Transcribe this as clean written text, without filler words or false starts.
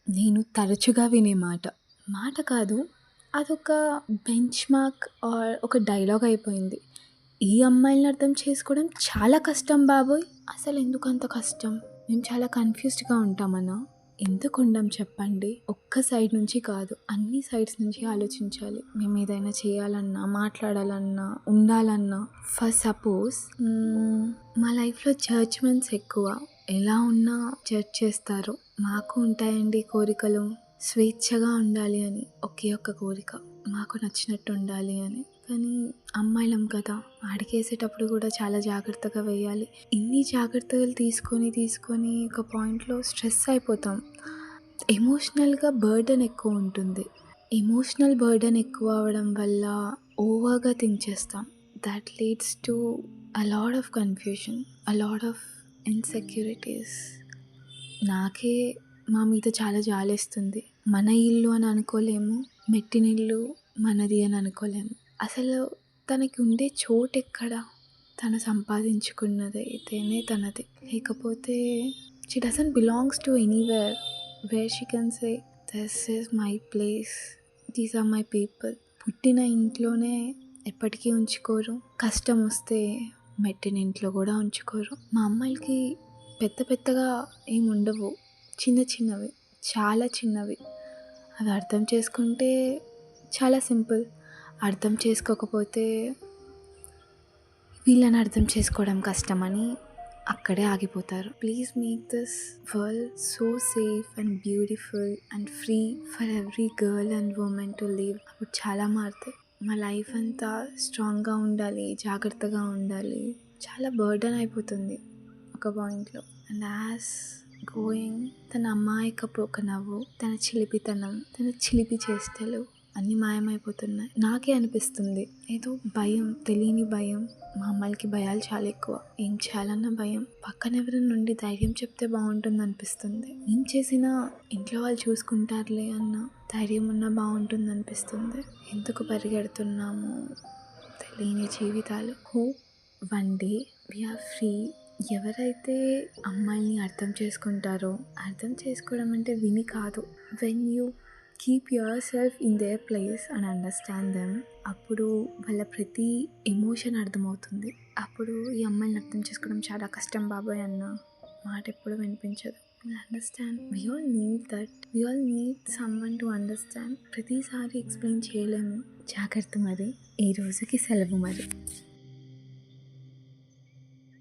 నేను తరచుగా వినే మాట. మాట కాదు, అదొక బెంచ్ మార్క్ ఆర్ ఒక డైలాగ్ అయిపోయింది. ఈ అమ్మాయిలని అర్థం చేసుకోవడం చాలా కష్టం బాబోయ్! అసలెందుకంత కష్టం? మేము చాలా కన్‌ఫ్యూజ్డ్‌గా ఉంటామనా? ఎందుకుండం చెప్పండి? ఒక్క సైడ్ నుంచి కాదు, అన్ని సైడ్స్ నుంచి ఆలోచించాలి. మేమేదైనా చేయాలన్నా, మాట్లాడాలన్నా, ఉండాలన్నా. ఫర్ సపోజ్ మా లైఫ్‌లో జడ్జ్‌మెంట్స్ ఎక్కువ. ఎలా ఉన్నా జడ్జ్ చేస్తారు. మాకు ఉంటాయండి కోరికలు. స్వేచ్ఛగా ఉండాలి అని ఒకే ఒక్క కోరిక. మాకు నచ్చినట్టు ఉండాలి అని. కానీ అమ్మాయిలం కదా! అడుగేసేటప్పుడు కూడా చాలా జాగ్రత్తగా వేయాలి. ఇన్ని జాగ్రత్తలు తీసుకొని ఒక పాయింట్‌లో స్ట్రెస్ అయిపోతాం. ఎమోషనల్‌గా బర్డెన్ ఎక్కువ ఉంటుంది. ఎమోషనల్ బర్డెన్ ఎక్కువ అవ్వడం వల్ల ఓవర్‌గా థింక్ చేస్తాం. That leads to a lot of confusion, a lot of insecurities. నాకే మా మీద చాలా జాలేస్తుంది. మన ఇల్లు అని అనుకోలేము. మెట్టినిల్లు మనది అని అనుకోలేము. అసలు తనకి ఉండే చోటెక్కడ? తను సంపాదించుకున్నదైతేనే తనది. లేకపోతే she doesn't belongs to anywhere where she can say this is my place, these are my people. పుట్టిన ఇంట్లోనే ఎప్పటికీ ఉంచుకోరు. కష్టం వస్తే మెట్టినింట్లో కూడా ఉంచుకోరు. మా అమ్మాయిలకి పెద్దగా ఏమి ఉండవు. చిన్నవి, చాలా చిన్నవి. అవి అర్థం చేసుకుంటే చాలా సింపుల్. అర్థం చేసుకోకపోతే వీళ్ళని అర్థం చేసుకోవడం కష్టమని అక్కడే ఆగిపోతారు. Please make this world so safe and beautiful and free for every girl and women to live. అప్పుడు చాలా మారుతాయి. మా లైఫ్ అంతా స్ట్రాంగ్గా ఉండాలి, జాగ్రత్తగా ఉండాలి. చాలా బర్డెన్ అయిపోతుంది ఒక పాయింట్లో. అండ్ యాజ్ గోయింగ్, తన అమాయకపు ఒక నవ్వు, తన చిలిపితనం, తన చిలిపి చేష్టలు అన్నీ మాయమైపోతున్నాయి. నాకే అనిపిస్తుంది ఏదో భయం, తెలియని భయం. మా అమ్మాయిలకి భయాలు చాలా ఎక్కువ. ఏం చేయాలన్న భయం. పక్కన ఎవరైనా నుండి ధైర్యం చెప్తే బాగుంటుంది అనిపిస్తుంది. ఏం చేసినా ఇంట్లో వాళ్ళు చూసుకుంటారులే అన్న ధైర్యం ఉన్నా బాగుంటుంది అనిపిస్తుంది. ఎందుకు పరిగెడుతున్నాము తెలియని జీవితాలు. Hope one day we are free. ఎవరైతే అమ్మాయిల్ని అర్థం చేసుకుంటారో, అర్థం చేసుకోవడం అంటే విని కాదు, when you keep yourself in their place and understand them, అప్పుడు వాళ్ళ ప్రతి ఎమోషన్ అర్థమవుతుంది. అప్పుడు ఈ అమ్మాయిని అర్థం చేసుకోవడం చాలా కష్టం బాబాయ్ అన్న మాట ఎప్పుడు వినిపించదు. Understand, we all need that. We all need someone to understand. ప్రతిసారి ఎక్స్ప్లెయిన్ చేయలేము. జాగ్రత్త మరి. ఈ రోజుకి సెలవు మరి.